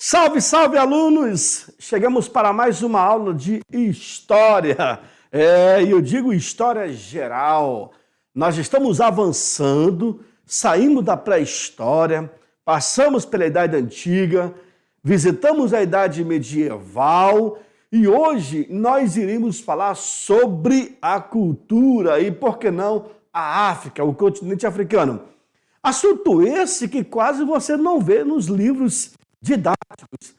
Salve, salve, alunos! Chegamos para mais uma aula de História. Eu digo História geral. Nós estamos avançando, saímos da pré-história, passamos pela Idade Antiga, visitamos a Idade Medieval e hoje nós iremos falar sobre a cultura e, por que não, a África, o continente africano. Assunto esse que quase você não vê nos livros didáticos,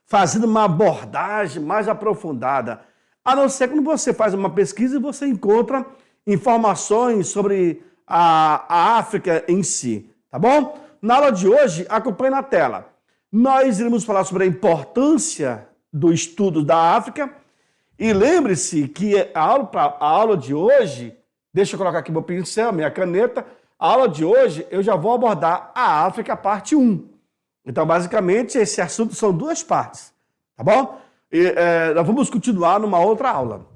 fazendo uma abordagem mais aprofundada, a não ser quando você faz uma pesquisa e você encontra informações sobre a África em si, tá bom? Na aula de hoje, acompanhe na tela. Nós iremos falar sobre a importância do estudo da África e lembre-se que a aula de hoje, deixa eu colocar aqui meu pincel, minha caneta, a aula de hoje eu já vou abordar a África parte 1. Então, basicamente, esse assunto são duas partes, tá bom? Nós vamos continuar numa outra aula.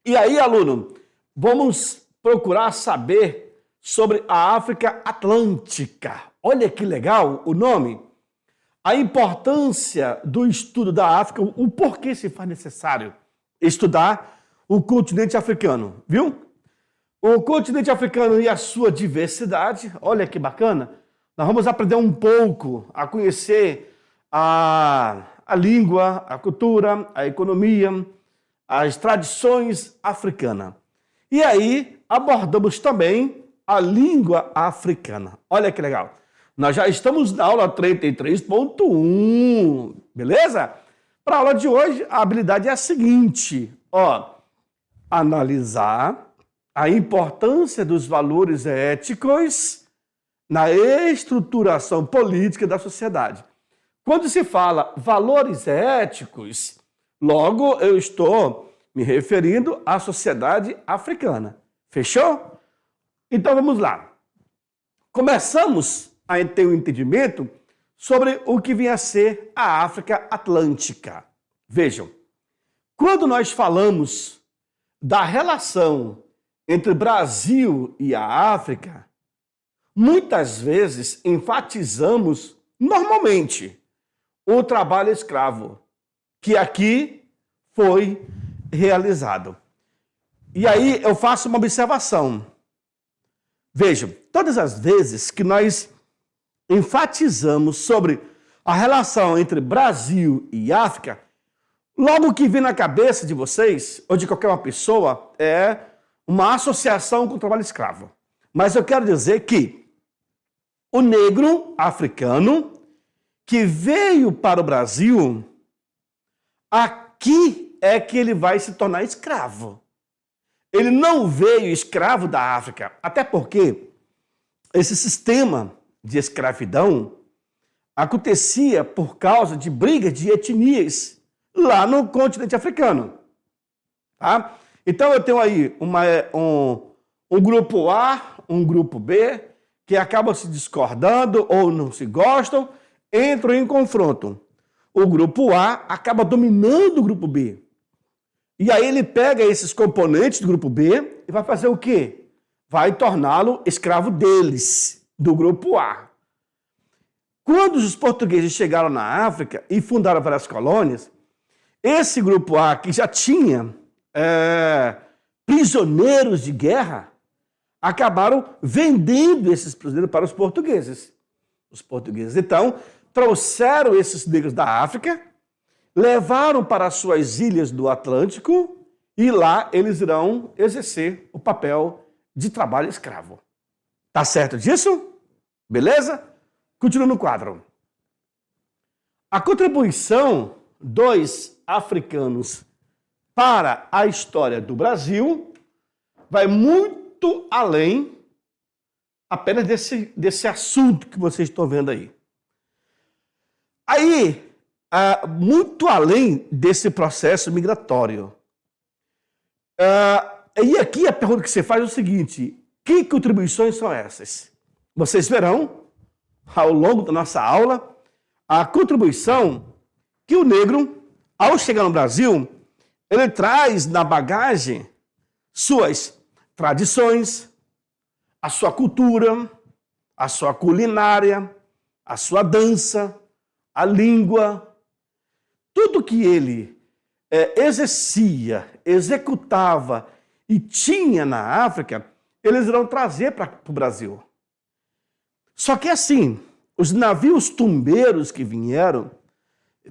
E aí, aluno, vamos procurar saber sobre a África Atlântica. Olha que legal o nome. A importância do estudo da África, o porquê se faz necessário estudar o continente africano, viu? O continente africano e a sua diversidade, olha que bacana. Nós vamos aprender um pouco a conhecer a língua, a cultura, a economia, as tradições africanas. E aí abordamos também a língua africana. Olha que legal. Nós já estamos na aula 33.1, beleza? Para a aula de hoje, a habilidade é a seguinte, analisar a importância dos valores éticos na estruturação política da sociedade. Quando se fala valores éticos, logo eu estou me referindo à sociedade africana. Fechou? Então vamos lá. Começamos a ter um entendimento sobre o que vem a ser a África Atlântica. Vejam, quando nós falamos da relação entre Brasil e a África, muitas vezes enfatizamos, normalmente, o trabalho escravo, que aqui foi realizado. E aí eu faço uma observação. Vejam, todas as vezes que nós enfatizamos sobre a relação entre Brasil e África, logo que vem na cabeça de vocês, ou de qualquer uma pessoa, é uma associação com o trabalho escravo. Mas eu quero dizer que o negro africano que veio para o Brasil, aqui é que ele vai se tornar escravo. Ele não veio escravo da África, até porque esse sistema de escravidão acontecia por causa de brigas de etnias lá no continente africano. Tá? Então eu tenho aí um grupo A, um grupo B, que acabam se discordando ou não se gostam, entram em confronto. O grupo A acaba dominando o grupo B. E aí ele pega esses componentes do grupo B e vai fazer o quê? Vai torná-lo escravo deles, do grupo A. Quando os portugueses chegaram na África e fundaram várias colônias, esse grupo A, que já tinha prisioneiros de guerra, acabaram vendendo esses prisioneiros para os portugueses. Os portugueses, então, trouxeram esses negros da África, levaram para as suas ilhas do Atlântico e lá eles irão exercer o papel de trabalho escravo. Tá certo disso? Beleza? Continua no quadro. A contribuição dos africanos para a história do Brasil vai muito além apenas desse assunto que vocês estão vendo aí. Aí, muito além desse processo migratório. E aqui a pergunta que você faz é o seguinte: que contribuições são essas? Vocês verão, ao longo da nossa aula, a contribuição que o negro, ao chegar no Brasil, ele traz na bagagem suas tradições, a sua cultura, a sua culinária, a sua dança, a língua, tudo que ele exercia, executava e tinha na África, eles irão trazer para o Brasil. Só que assim, os navios tumbeiros que vieram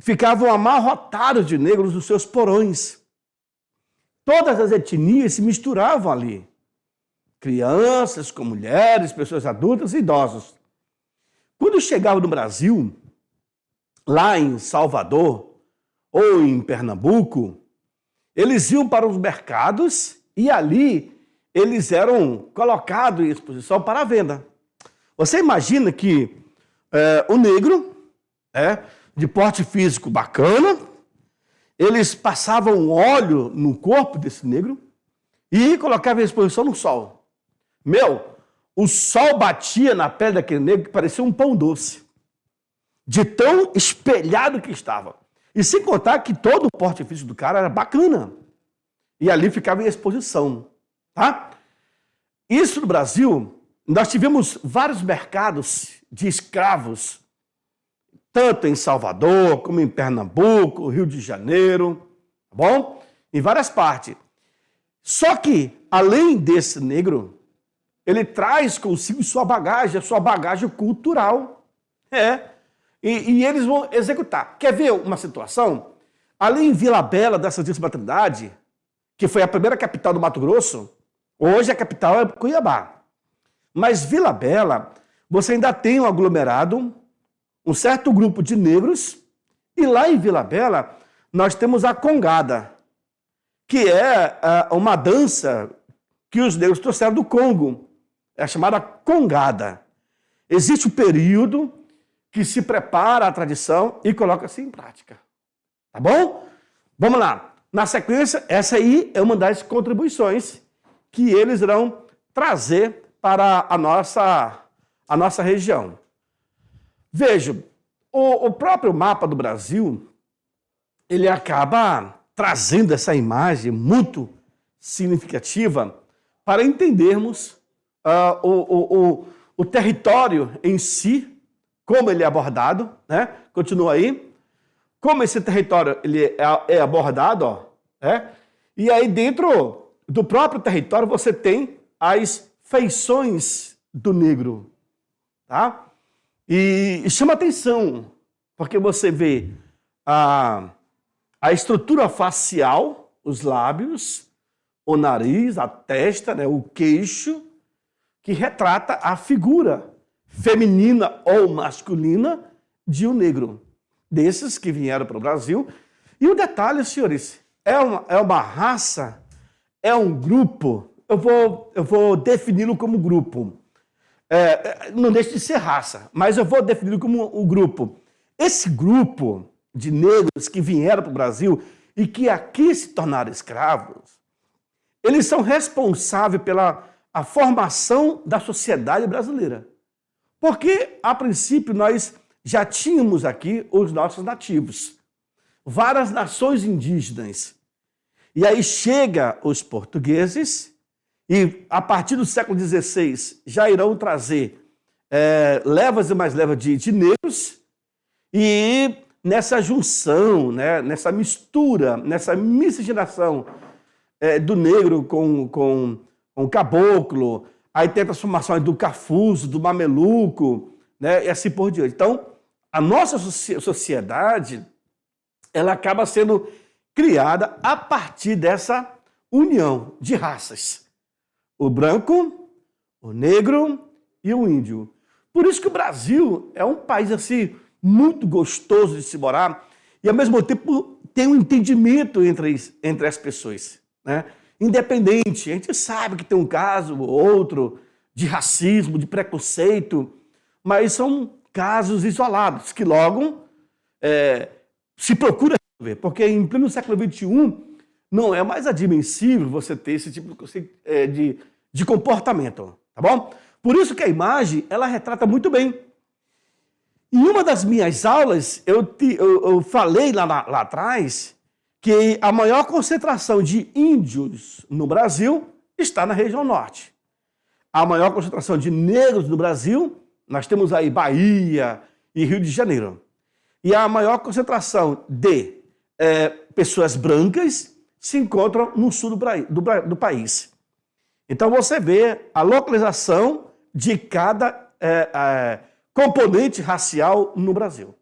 ficavam amarrotados de negros nos seus porões. Todas as etnias se misturavam ali. Crianças com mulheres, pessoas adultas e idosos. Quando chegavam no Brasil, lá em Salvador ou em Pernambuco, eles iam para os mercados e ali eles eram colocados em exposição para a venda. Você imagina que o negro, de porte físico bacana, eles passavam óleo no corpo desse negro e colocavam em exposição no sol. O sol batia na pele daquele negro que parecia um pão doce, de tão espelhado que estava. E sem contar que todo o porte físico do cara era bacana. E ali ficava em exposição. Tá? Isso no Brasil, nós tivemos vários mercados de escravos, tanto em Salvador, como em Pernambuco, Rio de Janeiro, tá bom? Em várias partes. Só que, além desse negro, ele traz consigo sua bagagem cultural. E eles vão executar. Quer ver uma situação? Ali em Vila Bela, da Santíssima Trindade, que foi a primeira capital do Mato Grosso, hoje a capital é Cuiabá. Mas Vila Bela, você ainda tem um aglomerado, um certo grupo de negros, e lá em Vila Bela nós temos a congada, que é uma dança que os negros trouxeram do Congo, é chamada congada. Existe um período que se prepara a tradição e coloca-se em prática. Tá bom? Vamos lá. Na sequência, essa aí é uma das contribuições que eles irão trazer para a nossa região. Veja, o próprio mapa do Brasil, ele acaba trazendo essa imagem muito significativa para entendermos o território em si, como ele é abordado, né? Continua aí. Como esse território ele é abordado, e aí dentro do próprio território você tem as feições do negro, tá? E chama atenção, porque você vê a estrutura facial, os lábios, o nariz, a testa, né, o queixo, que retrata a figura feminina ou masculina de um negro, desses que vieram para o Brasil. E o detalhe, senhores, é uma raça, é um grupo, eu vou defini-lo como grupo. Não deixa de ser raça, mas eu vou definir como um grupo. Esse grupo de negros que vieram para o Brasil e que aqui se tornaram escravos, eles são responsáveis pela a formação da sociedade brasileira. Porque, a princípio, nós já tínhamos aqui os nossos nativos, várias nações indígenas. E aí chega os portugueses e, a partir do século XVI, já irão trazer levas e mais levas de negros, e nessa junção, né, nessa mistura, nessa miscigenação do negro com o caboclo, aí tem a transformação do cafuzo, do mameluco, né, e assim por diante. Então, a nossa sociedade, ela acaba sendo criada a partir dessa união de raças. O branco, o negro e o índio. Por isso que o Brasil é um país assim muito gostoso de se morar e, ao mesmo tempo, tem um entendimento entre as pessoas, né? Independente, a gente sabe que tem um caso ou outro de racismo, de preconceito, mas são casos isolados que logo se procura resolver, porque em pleno século XXI não é mais admissível você ter esse tipo de comportamento, tá bom? Por isso que a imagem, ela retrata muito bem. Em uma das minhas aulas, eu falei lá atrás que a maior concentração de índios no Brasil está na região norte. A maior concentração de negros no Brasil, nós temos aí Bahia e Rio de Janeiro. e a maior concentração de pessoas brancas se encontram no sul do país. Então você vê a localização de cada componente racial no Brasil.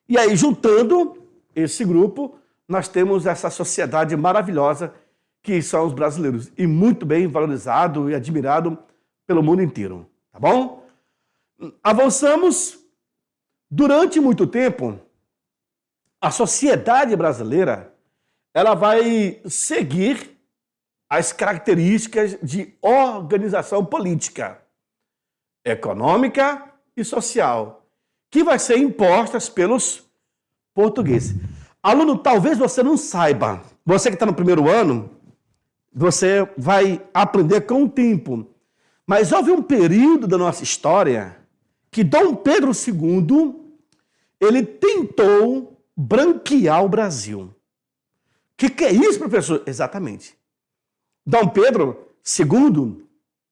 E aí, juntando esse grupo, nós temos essa sociedade maravilhosa que são os brasileiros, e muito bem valorizado e admirado pelo mundo inteiro, tá bom? Avançamos. Durante muito tempo, a sociedade brasileira, ela vai seguir as características de organização política, econômica e social, que vai ser impostas pelos portugueses. Aluno, talvez você não saiba, você que está no primeiro ano, você vai aprender com o tempo, mas houve um período da nossa história que Dom Pedro II, ele tentou branquear o Brasil. O que é isso, professor? Exatamente. Dom Pedro II,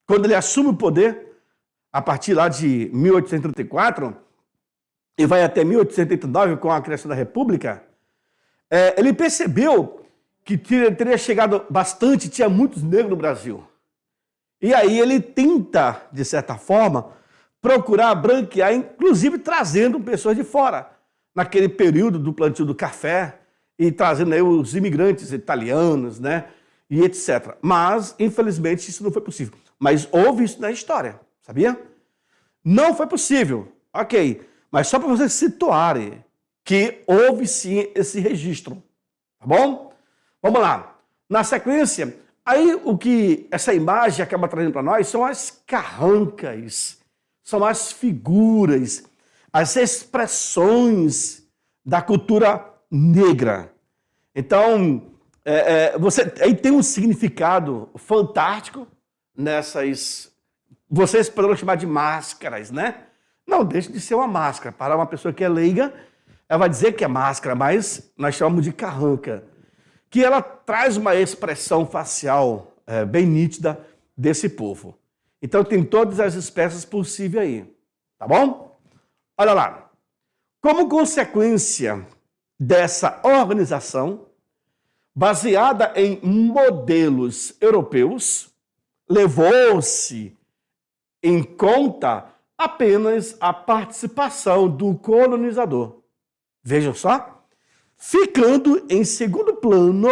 quando ele assume o poder, a partir lá de 1834, e vai até 1889, com a criação da República, ele percebeu que teria chegado bastante, tinha muitos negros no Brasil. E aí ele tenta, de certa forma, procurar branquear, inclusive trazendo pessoas de fora, naquele período do plantio do café, e trazendo aí os imigrantes italianos, né, e etc. Mas, infelizmente, isso não foi possível. Mas houve isso na história, sabia? Não foi possível, ok. Mas só para vocês situarem que houve sim esse registro, tá bom? Vamos lá. Na sequência, aí o que essa imagem acaba trazendo para nós são as carrancas, são as figuras, as expressões da cultura negra. Então, aí tem um significado fantástico nessas, vocês poderão chamar de máscaras, né? Não deixa de ser uma máscara. Para uma pessoa que é leiga, ela vai dizer que é máscara, mas nós chamamos de carranca, que ela traz uma expressão facial bem nítida desse povo. Então tem todas as espécies possíveis aí, tá bom? Olha lá. Como consequência dessa organização, baseada em modelos europeus, levou-se em conta apenas a participação do colonizador. Vejam só, ficando em segundo plano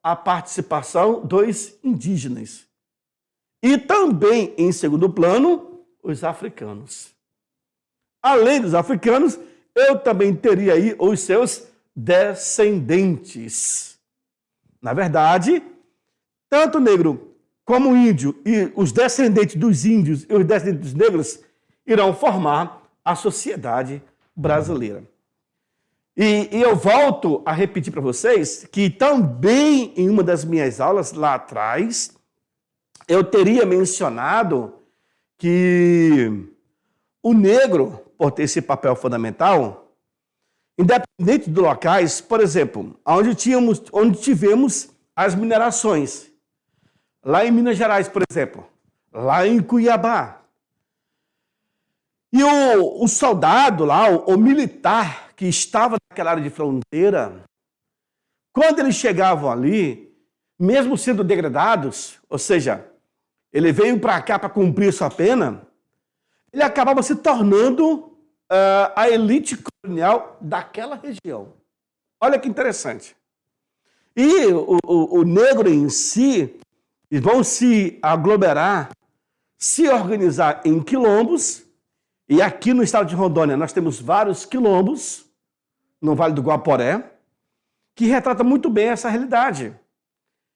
a participação dos indígenas. E também em segundo plano, os africanos. Além dos africanos, eu também teria aí os seus descendentes. Na verdade, tanto o negro como o índio e os descendentes dos índios e os descendentes dos negros irão formar a sociedade brasileira. E eu volto a repetir para vocês que também em uma das minhas aulas lá atrás, eu teria mencionado que o negro, por ter esse papel fundamental, independente dos locais, por exemplo, onde tivemos as minerações, lá em Minas Gerais, por exemplo, lá em Cuiabá. E o soldado lá, o militar que estava naquela área de fronteira, quando eles chegavam ali, mesmo sendo degradados, ou seja, ele veio para cá para cumprir sua pena, ele acabava se tornando a elite colonial daquela região. Olha que interessante. E o negro em si, eles vão se aglomerar, se organizar em quilombos, e aqui no estado de Rondônia nós temos vários quilombos, no Vale do Guaporé, que retrata muito bem essa realidade.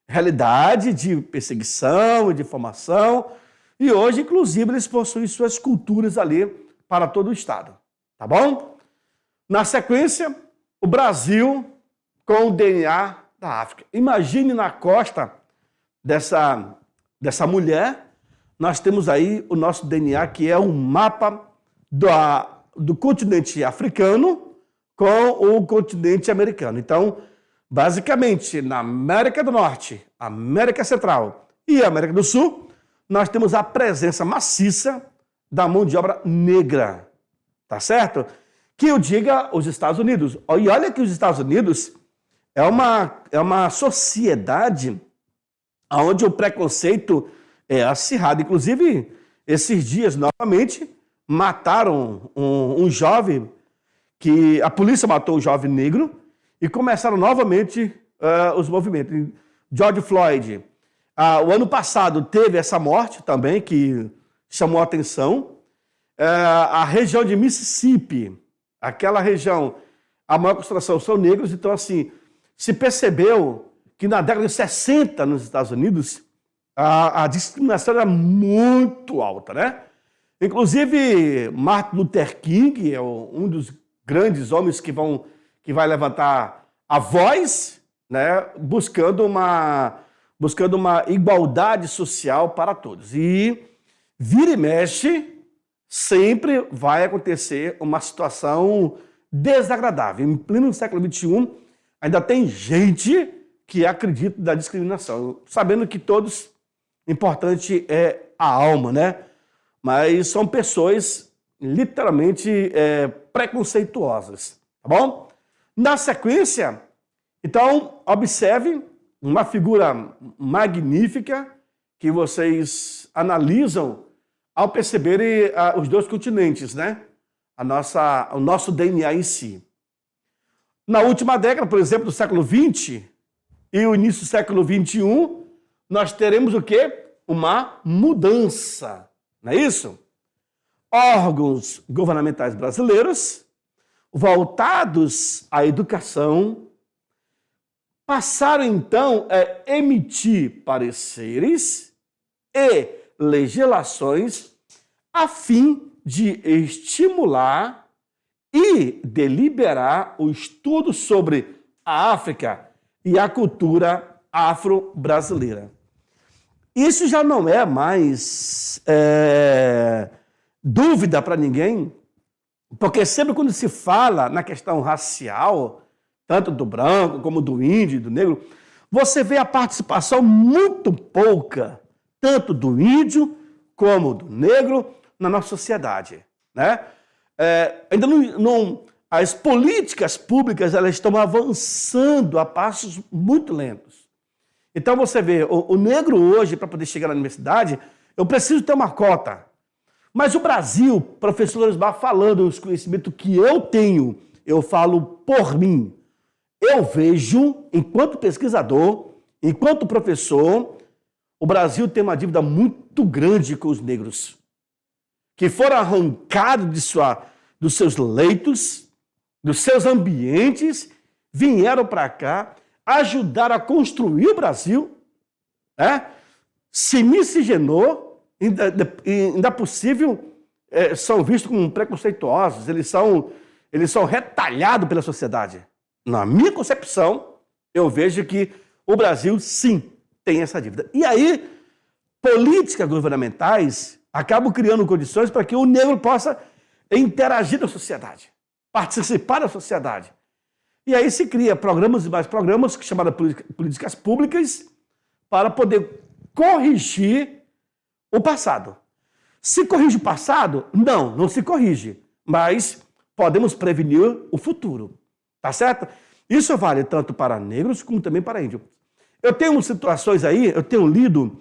Realidade de perseguição e de formação, e hoje, inclusive, eles possuem suas culturas ali para todo o estado. Tá bom? Na sequência, o Brasil com o DNA da África. Imagine na costa dessa mulher, nós temos aí o nosso DNA, que é um mapa do continente africano com o continente americano. Então, basicamente, na América do Norte, América Central e América do Sul, nós temos a presença maciça da mão de obra negra, tá certo? que eu diga os Estados Unidos. E olha que os Estados Unidos é uma sociedade onde o preconceito é acirrado. Inclusive, esses dias, novamente, mataram um jovem, que a polícia matou um jovem negro, e começaram novamente os movimentos. George Floyd. O ano passado teve essa morte também, que chamou a atenção. A região de Mississippi, aquela região, a maior concentração são negros, então assim, se percebeu que na década de 60 nos Estados Unidos, a discriminação era muito alta, né? Inclusive, Martin Luther King é um dos grandes homens que vai levantar a voz, né, buscando uma igualdade social para todos. E vira e mexe, sempre vai acontecer uma situação desagradável. Em pleno século XXI, ainda tem gente que acredita na discriminação, sabendo que todos, importante é a alma, né? Mas são pessoas literalmente preconceituosas, tá bom? Na sequência, então, observe uma figura magnífica que vocês analisam ao perceberem os dois continentes, né? O nosso DNA em si. Na última década, por exemplo, do século XX e o início do século XXI, nós teremos o quê? Uma mudança, não é isso? Órgãos governamentais brasileiros voltados à educação passaram, então, a emitir pareceres e legislações a fim de estimular e deliberar o estudo sobre a África e a cultura afro-brasileira. Isso já não é mais dúvida para ninguém, porque sempre quando se fala na questão racial, tanto do branco como do índio e do negro, você vê a participação muito pouca, tanto do índio como do negro, na nossa sociedade, né? Ainda não, as políticas públicas elas estão avançando a passos muito lentos. Então você vê, o negro hoje, para poder chegar na universidade, eu preciso ter uma cota. Mas o Brasil, professor Osmar, falando os conhecimentos que eu tenho, eu falo por mim. Eu vejo, enquanto pesquisador, enquanto professor, o Brasil tem uma dívida muito grande com os negros, que foram arrancados dos seus leitos, dos seus ambientes, vieram para cá, ajudaram a construir o Brasil, né? Se miscigenou, ainda possível, são vistos como preconceituosos, eles são retalhados pela sociedade. Na minha concepção, eu vejo que o Brasil, sim, tem essa dívida. E aí, políticas governamentais acabam criando condições para que o negro possa interagir na sociedade, participar da sociedade. E aí se cria programas e mais programas, que chamaram políticas públicas, para poder corrigir o passado. Se corrige o passado? Não se corrige, mas podemos prevenir o futuro. Tá certo? Isso vale tanto para negros como também para índios. Eu tenho situações aí, eu tenho lido,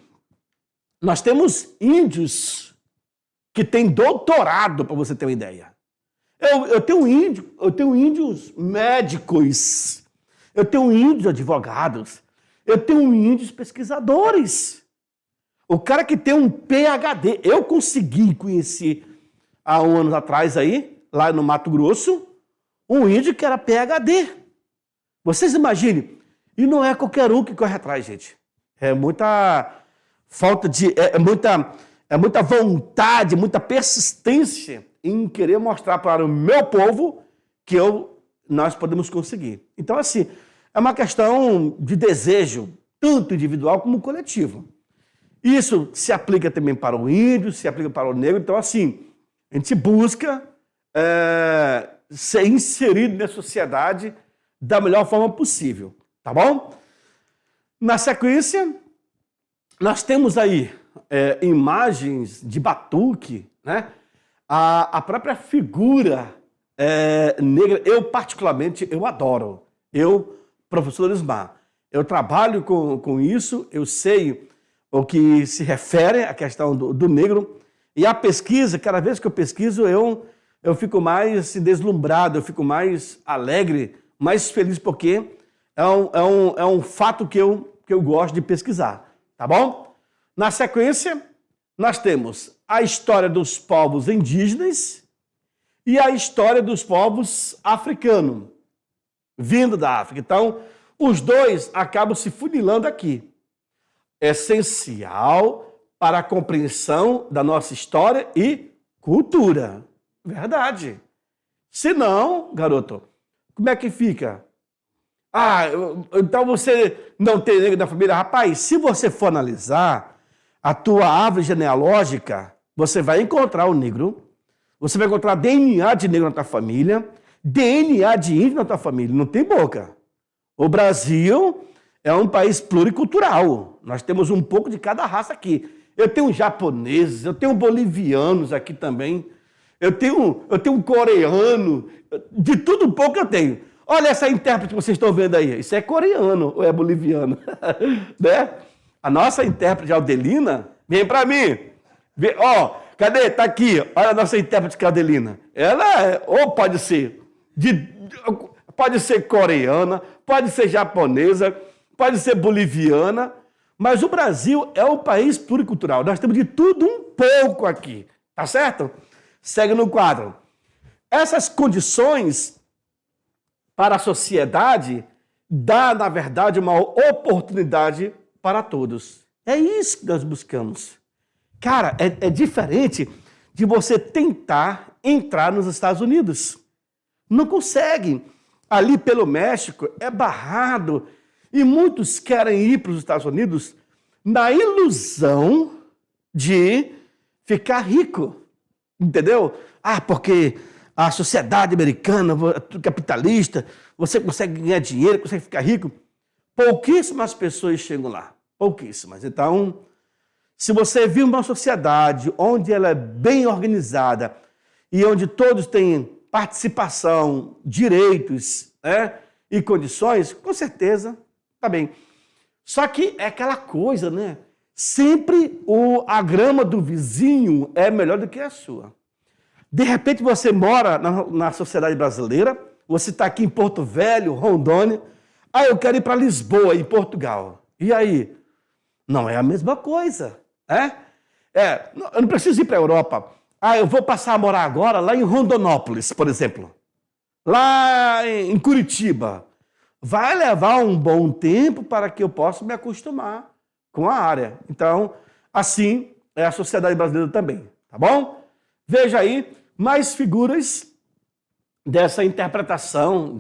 nós temos índios que têm doutorado, para você ter uma ideia. Eu tenho índios médicos, eu tenho índios advogados, eu tenho índios pesquisadores. O cara que tem um PhD, eu consegui conhecer há um ano atrás aí, lá no Mato Grosso, um índio que era PhD. Vocês imaginem, e não é qualquer um que corre atrás, gente. É muita falta de... É muita vontade, muita persistência em querer mostrar para o meu povo que nós podemos conseguir. Então, assim, é uma questão de desejo, tanto individual como coletivo. Isso se aplica também para o índio, se aplica para o negro. Então, assim, a gente busca ser inserido na sociedade da melhor forma possível, tá bom? Na sequência, nós temos aí imagens de batuque, né? A própria figura negra, eu particularmente, eu adoro. Eu, professor Lismar, eu trabalho com isso, eu sei o que se refere à questão do negro, e a pesquisa, cada vez que eu pesquiso, eu fico mais assim, deslumbrado, eu fico mais alegre, mais feliz, porque é um fato que eu gosto de pesquisar, tá bom? Na sequência, nós temos a história dos povos indígenas e a história dos povos africanos, vindo da África. Então, os dois acabam se funilando aqui. Essencial para a compreensão da nossa história e cultura. Verdade. Se não, garoto, como é que fica? Então você não tem negro da família? Rapaz, se você for analisar a tua árvore genealógica, você vai encontrar o negro, você vai encontrar DNA de negro na tua família, DNA de índio na tua família, não tem boca. O Brasil é um país pluricultural, nós temos um pouco de cada raça aqui. Eu tenho japoneses, eu tenho bolivianos aqui também, eu tenho um coreano, de tudo um pouco eu tenho. Olha essa intérprete que vocês estão vendo aí, isso é coreano ou é boliviano? Né? A nossa intérprete Aldelina, vem para mim. Ó, cadê? Tá aqui. Olha a nossa intérprete Aldelina. Ela ou pode ser coreana, pode ser japonesa, pode ser boliviana, mas o Brasil é um país pluricultural. Nós temos de tudo um pouco aqui, tá certo? Segue no quadro. Essas condições para a sociedade dá, na verdade, uma oportunidade para todos. É isso que nós buscamos. Cara, é diferente de você tentar entrar nos Estados Unidos. Não consegue. Ali pelo México é barrado. E muitos querem ir para os Estados Unidos na ilusão de ficar rico. Entendeu? Porque a sociedade americana, capitalista, você consegue ganhar dinheiro, consegue ficar rico. Pouquíssimas pessoas chegam lá. Pouquíssimas. Então, se você vive uma sociedade onde ela é bem organizada e onde todos têm participação, direitos, né, e condições, com certeza está bem. Só que é aquela coisa, né? Sempre a grama do vizinho é melhor do que a sua. De repente você mora na sociedade brasileira, você está aqui em Porto Velho, Rondônia, eu quero ir para Lisboa, em Portugal. E aí? Não é a mesma coisa, né? Eu não preciso ir para a Europa. Eu vou passar a morar agora lá em Rondonópolis, por exemplo. Lá em Curitiba. Vai levar um bom tempo para que eu possa me acostumar com a área. Então, assim é a sociedade brasileira também, tá bom? Veja aí mais figuras dessa interpretação,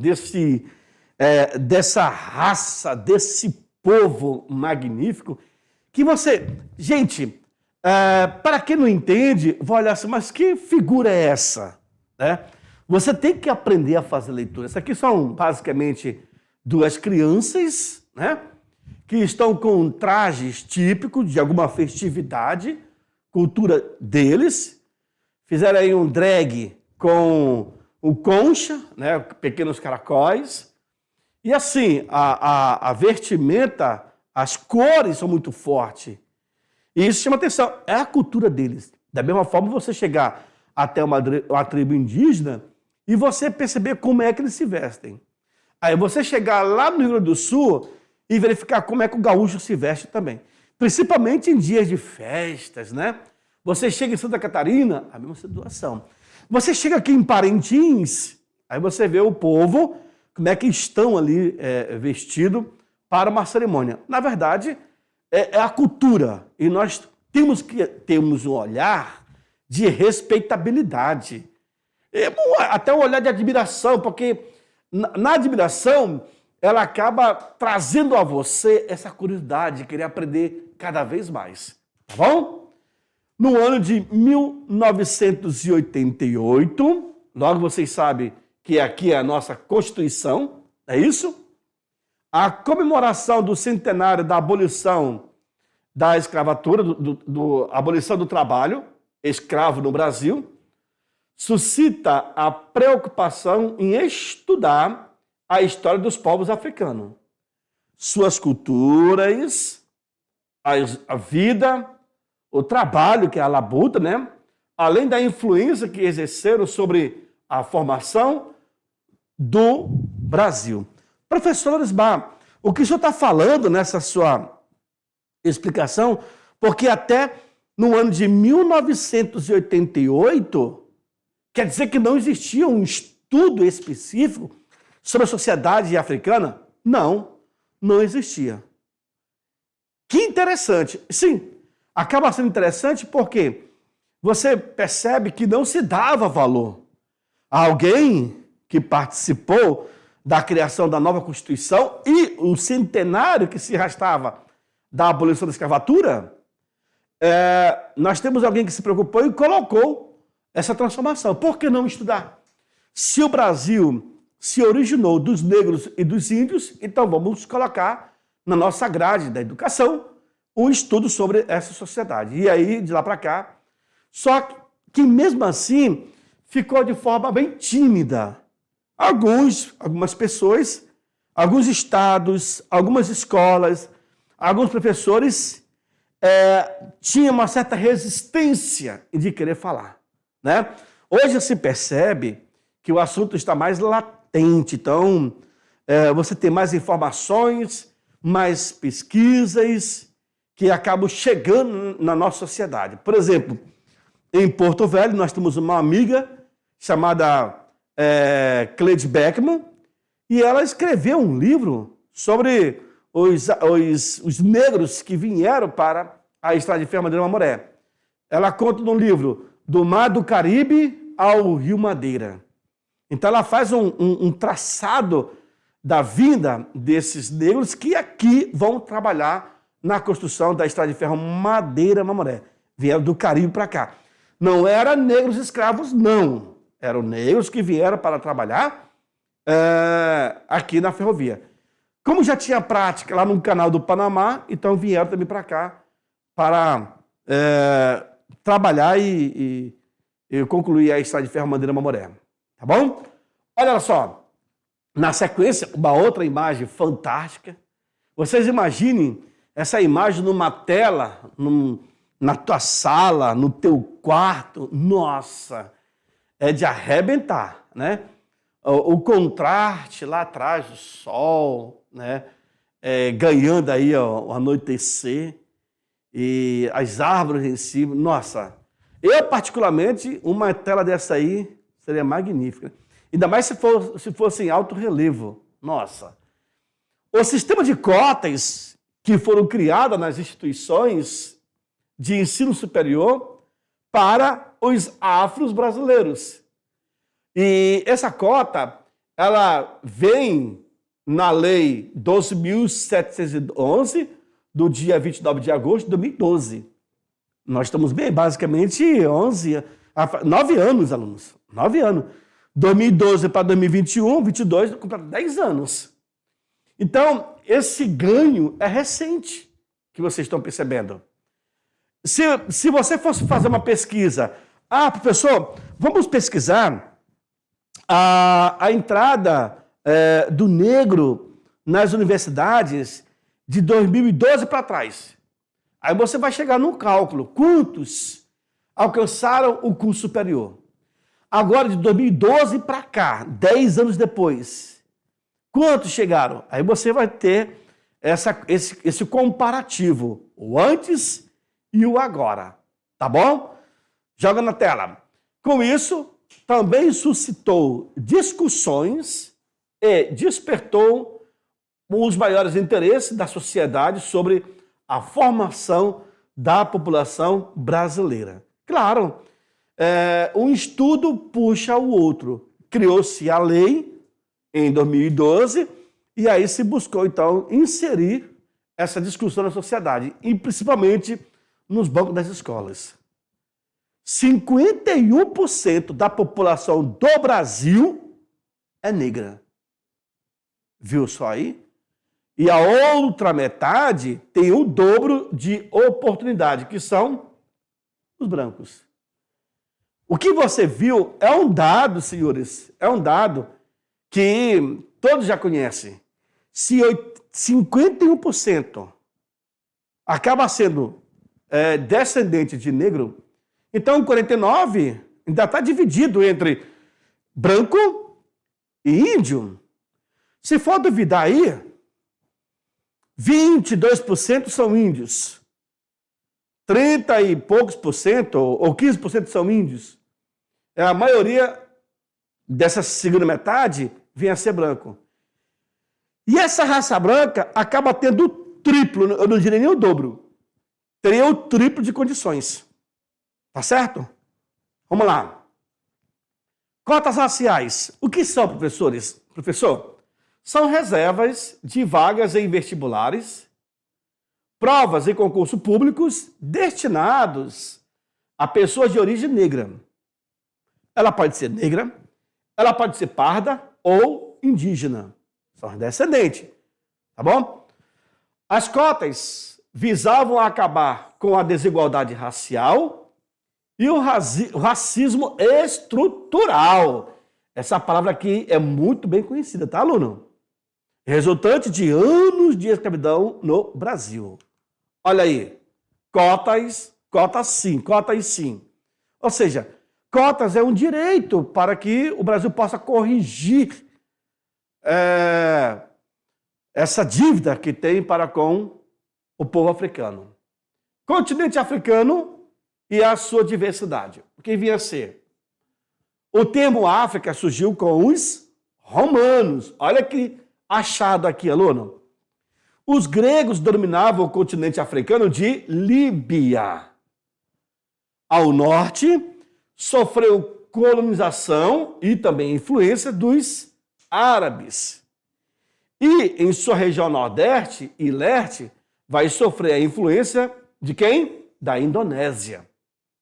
dessa raça, desse povo magnífico, que você... Gente, para quem não entende, vai olhar assim, mas que figura é essa? Né? Você tem que aprender a fazer leitura. Isso aqui são, basicamente, duas crianças, né? Que estão com trajes típicos de alguma festividade, cultura deles. Fizeram aí um drag com o concha, né? Pequenos caracóis. E assim, a vestimenta, as cores são muito fortes. E isso chama atenção, é a cultura deles. Da mesma forma, você chegar até uma tribo indígena e você perceber como é que eles se vestem. Aí você chegar lá no Rio Grande do Sul e verificar como é que o gaúcho se veste também. Principalmente em dias de festas, né? Você chega em Santa Catarina, a mesma situação. Você chega aqui em Parintins, aí você vê o povo, como é que estão ali vestidos para uma cerimônia. Na verdade, é a cultura. E nós temos que termos um olhar de respeitabilidade. Até um olhar de admiração, porque na admiração ela acaba trazendo a você essa curiosidade de querer aprender cada vez mais. Tá bom? No ano de 1988, logo vocês sabem que aqui é a nossa Constituição, é isso? A comemoração do centenário da abolição da escravatura, abolição do trabalho escravo no Brasil, suscita a preocupação em estudar a história dos povos africanos, suas culturas, a vida, o trabalho, que é a labuta, né? Além da influência que exerceram sobre a formação do Brasil. Professor Lismar, o que o senhor está falando nessa sua explicação, porque até no ano de 1988, quer dizer que não existia um estudo específico sobre a sociedade africana? Não, não existia. Que interessante. Sim, acaba sendo interessante porque você percebe que não se dava valor a alguém que participou da criação da nova Constituição e o centenário que se arrastava da abolição da escravatura. Nós temos alguém que se preocupou e colocou essa transformação. Por que não estudar? Se o Brasil se originou dos negros e dos índios, então vamos colocar na nossa grade da educação um estudo sobre essa sociedade. E aí, de lá para cá, só que mesmo assim ficou de forma bem tímida. Algumas pessoas, alguns estados, algumas escolas, alguns professores tinham uma certa resistência de querer falar, né? Hoje se percebe que o assunto está mais latente, então você tem mais informações, mais pesquisas que acabam chegando na nossa sociedade. Por exemplo, em Porto Velho nós temos uma amiga chamada Cleide Beckman, e ela escreveu um livro sobre os negros que vieram para a Estrada de Ferro Madeira Mamoré. Ela conta no livro do Mar do Caribe ao Rio Madeira. Então ela faz um traçado da vinda desses negros que aqui vão trabalhar na construção da Estrada de Ferro Madeira Mamoré. Vieram do Caribe para cá. Não eram negros escravos, não. Eram negros que vieram para trabalhar aqui na ferrovia. Como já tinha prática lá no canal do Panamá, então vieram também para cá para trabalhar e concluir a Estrada de Ferro Madeira Mamoré. Tá bom? Olha só, na sequência, uma outra imagem fantástica. Vocês imaginem essa imagem numa tela, na tua sala, no teu quarto. Nossa, é de arrebentar, né? O contraste lá atrás, o sol, né? Ganhando aí o anoitecer e as árvores em cima. Nossa, eu particularmente, uma tela dessa aí seria magnífica. Ainda mais se fosse em alto relevo. Nossa. O sistema de cotas que foram criadas nas instituições de ensino superior para os afros brasileiros. E essa cota, ela vem na Lei 12.711, do dia 29 de agosto de 2012. Nós estamos bem, basicamente, 9 anos, alunos. 9 anos. 2012 para 2021, 22, completam 10 anos. Então, esse ganho é recente, que vocês estão percebendo. Se você fosse fazer uma pesquisa, professor, vamos pesquisar a entrada do negro nas universidades de 2012 para trás. Aí você vai chegar num cálculo. Quantos alcançaram o curso superior? Agora, de 2012 para cá, 10 anos depois, quantos chegaram? Aí você vai ter esse comparativo, o antes e o agora. Tá bom? Joga na tela. Com isso, também suscitou discussões e despertou os maiores interesses da sociedade sobre a formação da população brasileira. Claro, um estudo puxa o outro. Criou-se a lei em 2012 e aí se buscou, então, inserir essa discussão na sociedade e principalmente nos bancos das escolas. 51% da população do Brasil é negra. Viu só aí? E a outra metade tem o dobro de oportunidade, que são os brancos. O que você viu é um dado, senhores, é um dado que todos já conhecem. Se 51% acaba sendo descendente de negro, então 49% ainda está dividido entre branco e índio. Se for duvidar aí, 22% são índios, 30 e poucos por cento, ou 15% são índios. A maioria dessa segunda metade vem a ser branco. E essa raça branca acaba tendo o triplo, eu não diria nem o dobro, teria o triplo de condições. Tá certo? Vamos lá. Cotas raciais. O que são, professores? Professor, são reservas de vagas em vestibulares, provas em concursos públicos destinados a pessoas de origem negra. Ela pode ser negra, ela pode ser parda ou indígena. São descendentes, tá bom? As cotas visavam acabar com a desigualdade racial e o racismo estrutural. Essa palavra aqui é muito bem conhecida, tá, aluno? Resultante de anos de escravidão no Brasil. Olha aí, cotas sim. Ou seja, cotas é um direito para que o Brasil possa corrigir essa dívida que tem para com o povo africano. Continente africano e a sua diversidade. O que vinha a ser? O termo África surgiu com os romanos. Olha que achado aqui, aluno. Os gregos dominavam o continente africano de Líbia. Ao norte, sofreu colonização e também influência dos árabes. E em sua região nordeste e leste, vai sofrer a influência de quem? Da Indonésia.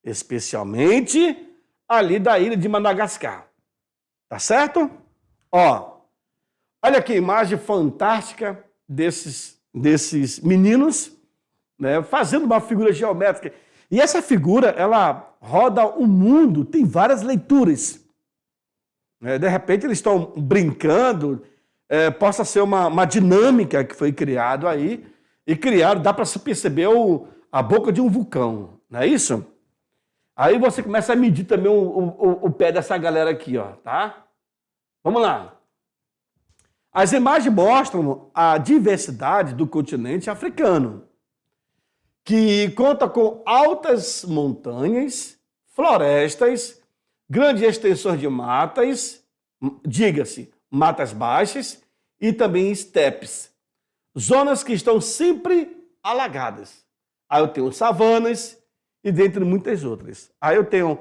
Especialmente ali da ilha de Madagascar. Tá certo? Ó, olha que imagem fantástica desses meninos, né, fazendo uma figura geométrica. E essa figura, ela roda o mundo, tem várias leituras. De repente eles estão brincando, possa ser uma dinâmica que foi criada aí, e criaram, dá para se perceber a boca de um vulcão, não é isso? Aí você começa a medir também o pé dessa galera aqui, ó, tá? Vamos lá. As imagens mostram a diversidade do continente africano, que conta com altas montanhas, florestas, grandes extensões de matas, diga-se, matas baixas e também estepes. Zonas que estão sempre alagadas. Aí eu tenho savanas e dentre muitas outras. Aí eu tenho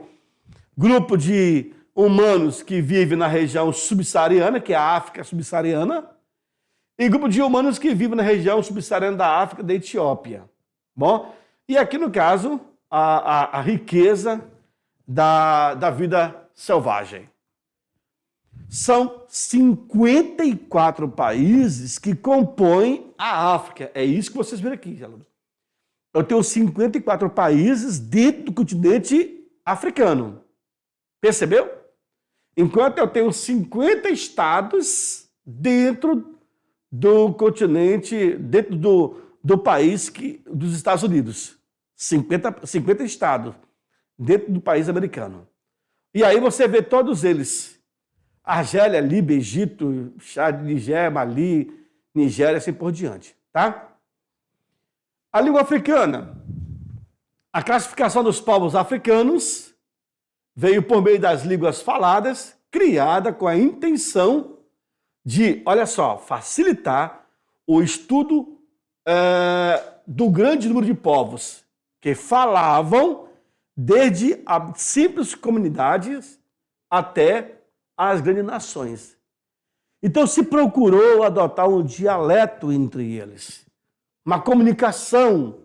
grupo de humanos que vivem na região subsaariana, que é a África subsaariana, e grupo de humanos que vivem na região subsaariana da África, da Etiópia. Bom, e aqui no caso, a riqueza da vida selvagem. São 54 países que compõem a África. É isso que vocês viram aqui, aluno. Eu tenho 54 países dentro do continente africano. Percebeu? Enquanto eu tenho 50 estados dentro do continente, dentro do país dos Estados Unidos. 50 estados dentro do país americano. E aí você vê todos eles. Argélia, Líbia, Egito, Chad, Nigéria, Mali, Nigéria, assim por diante, tá? A língua africana. A classificação dos povos africanos veio por meio das línguas faladas, criada com a intenção de, olha só, facilitar o estudo do grande número de povos que falavam desde as simples comunidades até as grandes nações. Então se procurou adotar um dialeto entre eles, uma comunicação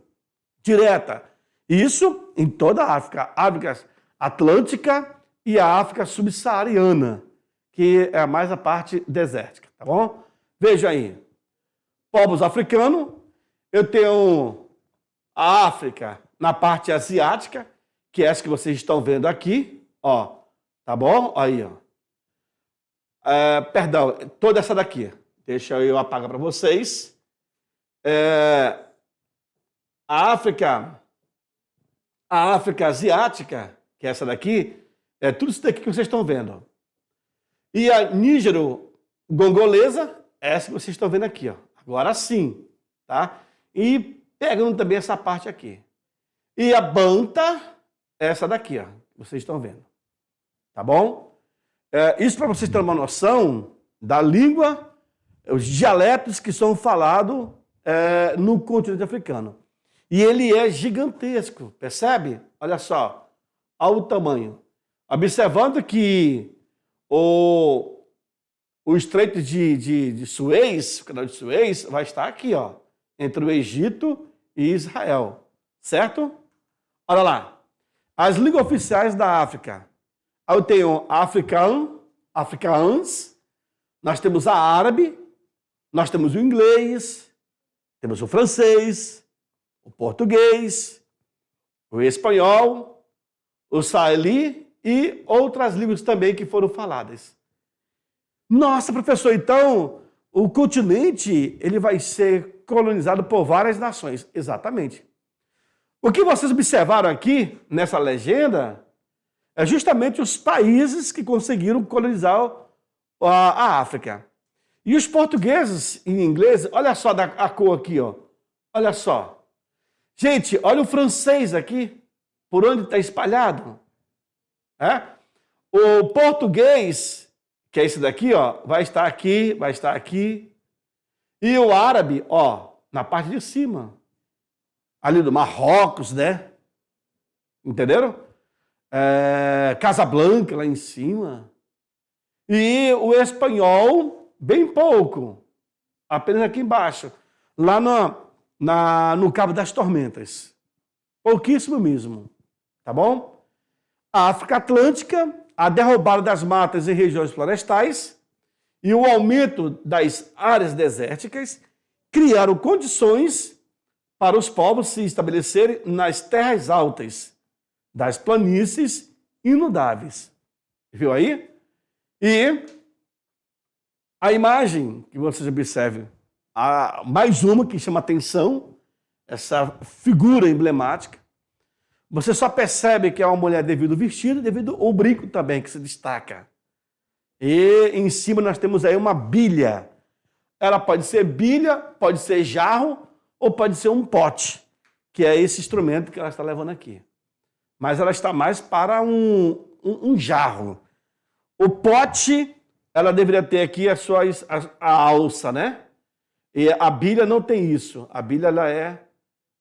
direta. Isso em toda a África, a África Atlântica e a África subsaariana, que é mais a parte desértica, tá bom? Veja aí, povos africanos, eu tenho a África na parte asiática, que é essa que vocês estão vendo aqui, Ó, tá bom? Aí, ó. Perdão, toda essa daqui. Deixa eu apagar para vocês. A África asiática, que é essa daqui, é tudo isso daqui que vocês estão vendo. E a nígero-gongolesa, essa que vocês estão vendo aqui, ó. Agora sim, tá? E pegando também essa parte aqui. E a banta, essa daqui, ó, que vocês estão vendo. Tá bom? Isso para vocês terem uma noção da língua, os dialetos que são falados no continente africano. E ele é gigantesco, percebe? Olha só, olha o tamanho. Observando que o Estreito de Suez, o canal de Suez, vai estar aqui, ó, entre o Egito e Israel, certo? Olha lá, as línguas oficiais da África. Eu tenho afrikaans, nós temos a árabe, nós temos o inglês, temos o francês, o português, o espanhol, o swahili e outras línguas também que foram faladas. Nossa, professor, então o continente ele vai ser colonizado por várias nações. Exatamente. O que vocês observaram aqui nessa legenda é justamente os países que conseguiram colonizar a África. E os portugueses, em inglês, olha só a cor aqui, ó. Olha só. Gente, olha o francês aqui, por onde está espalhado. O português, que é esse daqui, ó, vai estar aqui, vai estar aqui. E o árabe, ó, na parte de cima. Ali do Marrocos, né? Entenderam? Casablanca, lá em cima. E o espanhol, bem pouco. Apenas aqui embaixo. Lá no Cabo das Tormentas. Pouquíssimo mesmo. Tá bom? A África Atlântica, a derrubada das matas e regiões florestais e o aumento das áreas desérticas criaram condições para os povos se estabelecerem nas terras altas das planícies inundáveis. Viu aí? E a imagem que vocês observam, mais uma que chama atenção, essa figura emblemática. Você só percebe que é uma mulher devido ao vestido, devido ao brinco também que se destaca. E em cima nós temos aí uma bilha. Ela pode ser bilha, pode ser jarro ou pode ser um pote, que é esse instrumento que ela está levando aqui. Mas ela está mais para um jarro. O pote, ela deveria ter aqui a alça, né? E a bilha não tem isso. A bilha ela é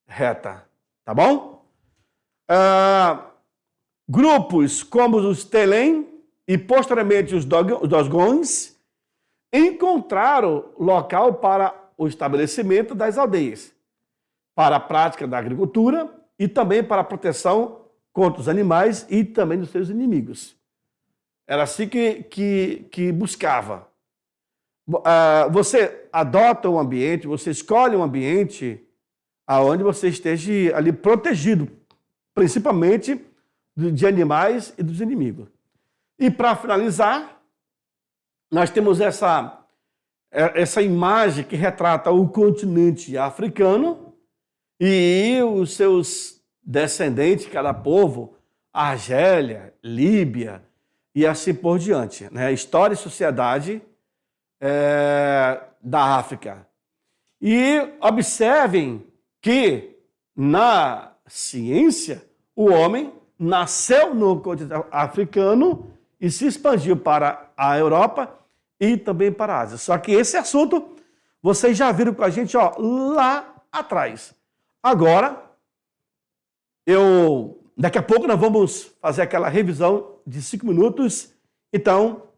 reta, tá bom? Grupos como os Telém e posteriormente os Dogons encontraram local para o estabelecimento das aldeias, para a prática da agricultura e também para a proteção contra os animais e também dos seus inimigos. Era assim que buscava. Você adota um ambiente, você escolhe um ambiente onde você esteja ali protegido, principalmente de animais e dos inimigos. E para finalizar, nós temos essa imagem que retrata o continente africano e os seus descendentes, cada povo, Argélia, Líbia e assim por diante, né? História e sociedade da África. E observem que na ciência o homem nasceu no continente africano e se expandiu para a Europa e também para a Ásia. Só que esse assunto vocês já viram com a gente, ó, lá atrás. Agora, daqui a pouco nós vamos fazer aquela revisão de 5 minutos. Então,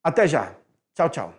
até já. Tchau, tchau.